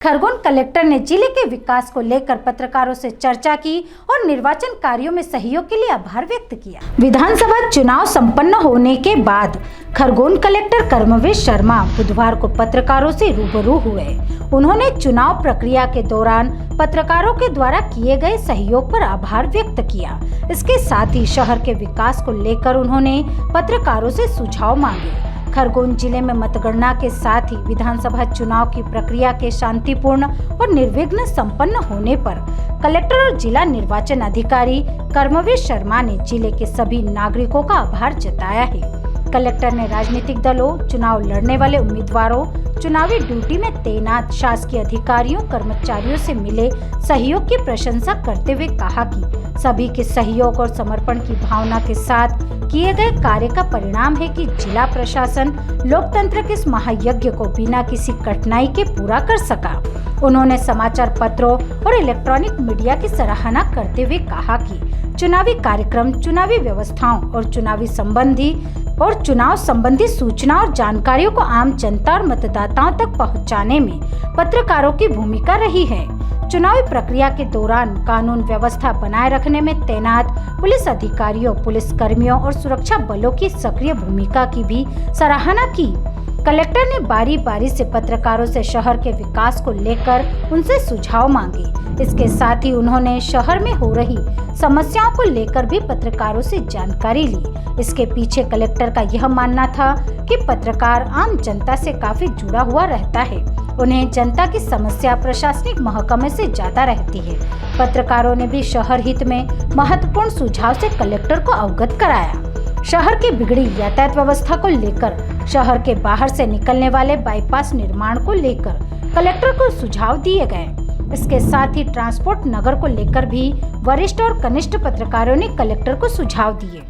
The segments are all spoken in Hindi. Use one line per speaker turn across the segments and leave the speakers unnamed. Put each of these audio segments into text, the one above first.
खरगोन कलेक्टर ने जिले के विकास को लेकर पत्रकारों से चर्चा की और निर्वाचन कार्यों में सहयोग के लिए आभार व्यक्त किया। विधानसभा चुनाव संपन्न होने के बाद खरगोन कलेक्टर कर्मवीर शर्मा बुधवार को पत्रकारों से रूबरू हुए। उन्होंने चुनाव प्रक्रिया के दौरान पत्रकारों के द्वारा किए गए सहयोग पर आभार व्यक्त किया। इसके साथ ही शहर के विकास को लेकर उन्होंने पत्रकारों से सुझाव मांगे। खरगोन जिले में मतगणना के साथ ही विधानसभा चुनाव की प्रक्रिया के शांतिपूर्ण और निर्विघ्न संपन्न होने पर कलेक्टर और जिला निर्वाचन अधिकारी कर्मवीर शर्मा ने जिले के सभी नागरिकों का आभार जताया है। कलेक्टर ने राजनीतिक दलों, चुनाव लड़ने वाले उम्मीदवारों, चुनावी ड्यूटी में तैनात शासकीय अधिकारियों, कर्मचारियों से मिले सहयोग की प्रशंसा करते हुए कहा कि सभी के सहयोग और समर्पण की भावना के साथ किए गए कार्य का परिणाम है कि जिला प्रशासन लोकतंत्र के इस महायज्ञ को बिना किसी कठिनाई के पूरा कर सका। उन्होंने समाचार पत्रों और इलेक्ट्रॉनिक मीडिया की सराहना करते हुए कहा कि चुनावी कार्यक्रम, चुनावी व्यवस्थाओं और चुनाव संबंधी सूचना और जानकारियों को आम जनता और मतदाताओं तक पहुंचाने में पत्रकारों की भूमिका रही है। चुनावी प्रक्रिया के दौरान कानून व्यवस्था बनाए रखने में तैनात पुलिस अधिकारियों, पुलिस कर्मियों और सुरक्षा बलों की सक्रिय भूमिका की भी सराहना की। कलेक्टर ने बारी बारी से पत्रकारों से शहर के विकास को लेकर उनसे सुझाव मांगे। इसके साथ ही उन्होंने शहर में हो रही समस्याओं को लेकर भी पत्रकारों से जानकारी ली। इसके पीछे कलेक्टर का यह मानना था कि पत्रकार आम जनता से काफी जुड़ा हुआ रहता है। उन्हें जनता की समस्या प्रशासनिक महकमे से ज्यादा रहती है। पत्रकारों ने भी शहर हित में महत्वपूर्ण सुझाव से कलेक्टर को अवगत कराया। शहर की बिगड़ी यातायात व्यवस्था को लेकर, शहर के बाहर से निकलने वाले बाईपास निर्माण को लेकर कलेक्टर को सुझाव दिए गए। इसके साथ ही ट्रांसपोर्ट नगर को लेकर भी वरिष्ठ और कनिष्ठ पत्रकारों ने कलेक्टर को सुझाव दिए।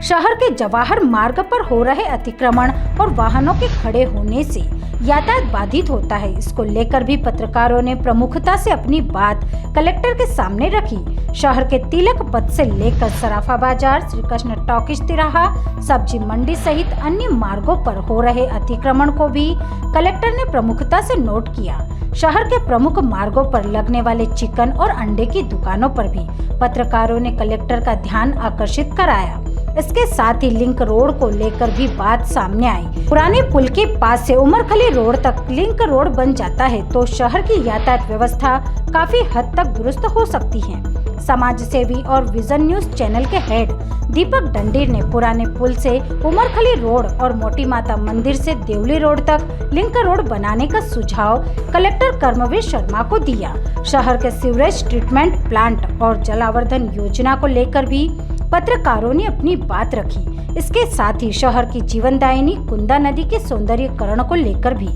शहर के जवाहर मार्ग पर हो रहे अतिक्रमण और वाहनों के खड़े होने से यातायात बाधित होता है। इसको लेकर भी पत्रकारों ने प्रमुखता से अपनी बात कलेक्टर के सामने रखी। शहर के तिलक पथ से लेकर सराफा बाजार, श्री कृष्ण टॉकीज तिराहा, सब्जी मंडी सहित अन्य मार्गों पर हो रहे अतिक्रमण को भी कलेक्टर ने प्रमुखता से नोट किया। शहर के प्रमुख मार्गों पर लगने वाले चिकन और अंडे की दुकानों पर भी पत्रकारों ने कलेक्टर का ध्यान आकर्षित कराया। इसके साथ ही लिंक रोड को लेकर भी बात सामने आई। पुराने पुल के पास से उमरखली रोड तक लिंक रोड बन जाता है तो शहर की यातायात व्यवस्था काफी हद तक दुरुस्त हो सकती है। समाज सेवी और विजन न्यूज चैनल के हेड दीपक डंडीर ने पुराने पुल से उमरखली रोड और मोटी माता मंदिर से देवली रोड तक लिंक रोड बनाने का सुझाव कलेक्टर कर्मवीर शर्मा को दिया। शहर के सीवरेज ट्रीटमेंट प्लांट और जलावर्धन योजना को लेकर भी पत्रकारों ने अपनी बात रखी। इसके साथ ही शहर की जीवनदायिनी कुंदा नदी के सौंदर्यीकरण को लेकर भी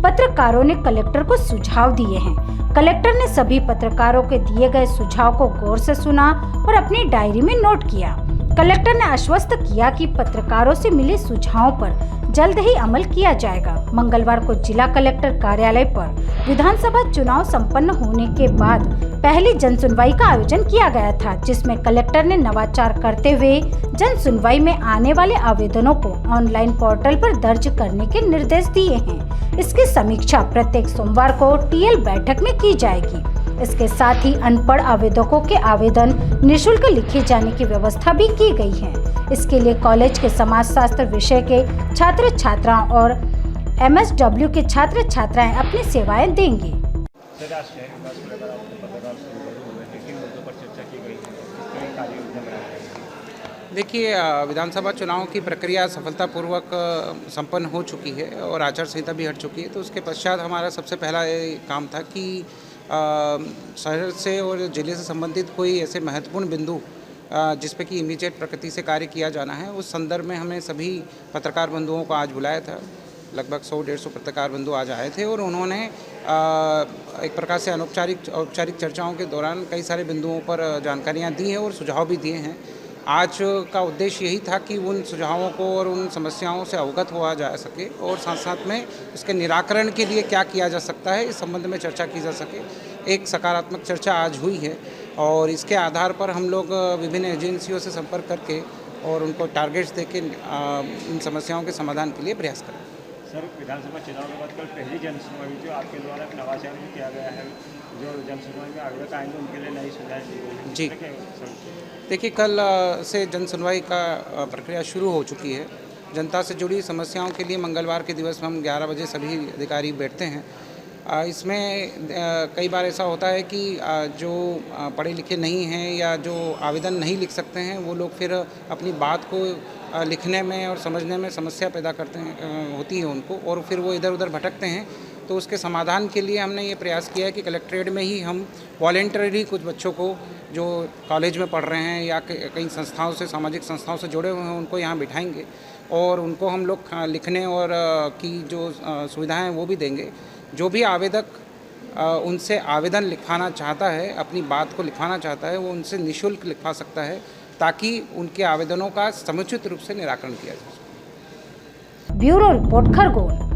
पत्रकारों ने कलेक्टर को सुझाव दिए हैं। कलेक्टर ने सभी पत्रकारों के दिए गए सुझाव को गौर से सुना और अपनी डायरी में नोट किया। कलेक्टर ने आश्वस्त किया कि पत्रकारों से मिले सुझावों पर जल्द ही अमल किया जाएगा। मंगलवार को जिला कलेक्टर कार्यालय पर विधानसभा चुनाव संपन्न होने के बाद पहली जनसुनवाई का आयोजन किया गया था, जिसमें कलेक्टर ने नवाचार करते हुए जनसुनवाई में आने वाले आवेदनों को ऑनलाइन पोर्टल पर दर्ज करने के निर्देश दिए हैं। इसकी समीक्षा प्रत्येक सोमवार को टीएल बैठक में की जाएगी। इसके साथ ही अनपढ़ आवेदकों के आवेदन निःशुल्क लिखे जाने की व्यवस्था भी की गई है। इसके लिए कॉलेज के समाजशास्त्र विषय के छात्र छात्राओं और MSW के छात्र छात्राएं अपनी सेवाएं देंगे।
देखिए, विधानसभा चुनाव की प्रक्रिया सफलतापूर्वक संपन्न हो चुकी है और आचार संहिता भी हट चुकी है। तो उसके पश्चात हमारा सबसे पहला ये काम था कि शहर से और जिले से संबंधित कोई ऐसे महत्वपूर्ण बिंदु जिस पे कि इमीडिएट प्रकृति से कार्य किया जाना है, उस संदर्भ में हमें सभी पत्रकार बंधुओं को आज बुलाया था। लगभग 100-150 पत्रकार बंधु आज आए थे और उन्होंने एक प्रकार से औपचारिक चर्चाओं के दौरान कई सारे बिंदुओं पर जानकारियाँ दी हैं और सुझाव भी दिए हैं। आज का उद्देश्य यही था कि उन सुझावों को और उन समस्याओं से अवगत हुआ जा सके और साथ साथ में इसके निराकरण के लिए क्या किया जा सकता है, इस संबंध में चर्चा की जा सके। एक सकारात्मक चर्चा आज हुई है और इसके आधार पर हम लोग विभिन्न एजेंसियों से संपर्क करके और उनको टारगेट्स देके इन समस्याओं के समाधान के लिए प्रयास करें।
सर, विधानसभा चुनाव के बाद कल पहली जनसुनवाई जो आपके द्वारा एक नवाचार भी किया गया है, जो जनसुनवाई में आवेदक आएंगे उनके लिए नई सुविधाएं दी गई हैं।
जी।
सर,
देखिए, कल से जन सुनवाई का प्रक्रिया शुरू हो चुकी है। जनता से जुड़ी समस्याओं के लिए मंगलवार के दिवस हम 11 बजे सभी अधिकारी बैठते हैं। इसमें कई बार ऐसा होता है कि जो पढ़े लिखे नहीं हैं या जो आवेदन नहीं लिख सकते हैं, वो लोग फिर अपनी बात को लिखने में और समझने में समस्या पैदा करते हैं, होती है उनको, और फिर वो इधर उधर भटकते हैं। तो उसके समाधान के लिए हमने ये प्रयास किया है कि कलेक्ट्रेट में ही हम वॉलेंटरी कुछ बच्चों को जो कॉलेज में पढ़ रहे हैं या कई संस्थाओं से, सामाजिक संस्थाओं से जुड़े हुए हैं, उनको यहाँ बिठाएंगे और उनको हम लोग लिखने और की जो सुविधाएं हैं वो भी देंगे। जो भी आवेदक उनसे आवेदन लिखवाना चाहता है, अपनी बात को लिखवाना चाहता है, वो उनसे निःशुल्क लिखवा सकता है, ताकि उनके आवेदनों का समुचित रूप से निराकरण किया जाए।
Bureau report, Khargone.